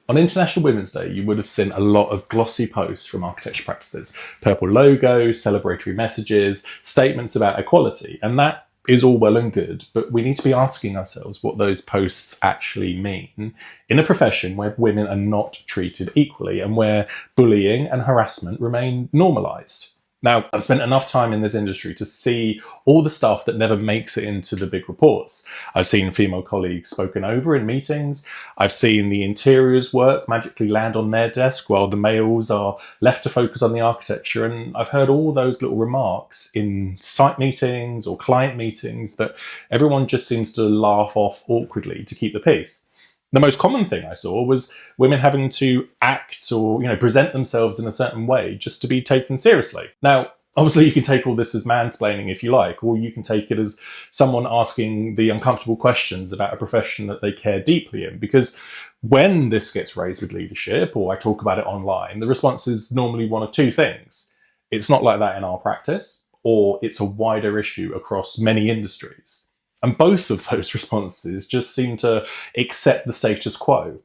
On International Women's Day, you would have seen a lot of glossy posts from architecture practices, purple logos, celebratory messages, statements about equality, and that is all well and good, but we need to be asking ourselves what those posts actually mean in a profession where women are not treated equally and where bullying and harassment remain normalised. Now, I've spent enough time in this industry to see all the stuff that never makes it into the big reports. I've seen female colleagues spoken over in meetings. I've seen the interiors work magically land on their desk while the males are left to focus on the architecture. And I've heard all those little remarks in site meetings or client meetings that everyone just seems to laugh off awkwardly to keep the peace. The most common thing I saw was women having to act or, present themselves in a certain way just to be taken seriously. Now, obviously you can take all this as mansplaining if you like, or you can take it as someone asking the uncomfortable questions about a profession that they care deeply in. Because when this gets raised with leadership, or I talk about it online, the response is normally one of two things. It's not like that in our practice, or it's a wider issue across many industries. And both of those responses just seem to accept the status quo.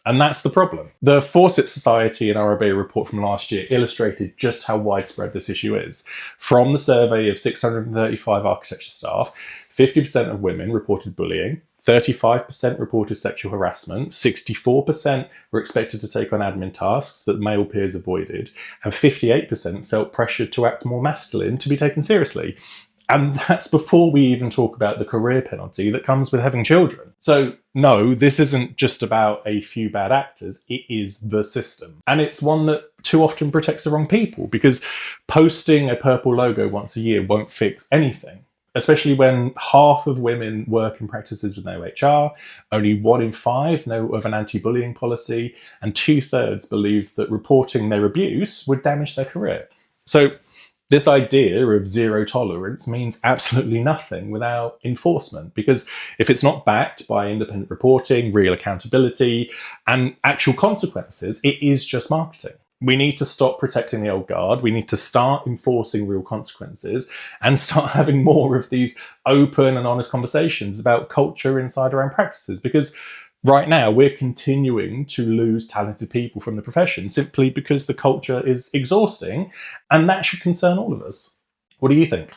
And that's the problem. The Fawcett Society and RBA report from last year illustrated just how widespread this issue is. From the survey of 635 architecture staff, 50% of women reported bullying, 35% reported sexual harassment, 64% were expected to take on admin tasks that male peers avoided, and 58% felt pressured to act more masculine to be taken seriously. And that's before we even talk about the career penalty that comes with having children. So no, this isn't just about a few bad actors, it is the system. And it's one that too often protects the wrong people, because posting a purple logo once a year won't fix anything, especially when half of women work in practices with no HR, only 1 in 5 know of an anti-bullying policy, and 2/3 believe that reporting their abuse would damage their career. So this idea of zero tolerance means absolutely nothing without enforcement, because if it's not backed by independent reporting, real accountability, and actual consequences, it is just marketing. We need to stop protecting the old guard. We need to start enforcing real consequences and start having more of these open and honest conversations about culture inside our own practices, because right now, we're continuing to lose talented people from the profession simply because the culture is exhausting, and that should concern all of us. What do you think?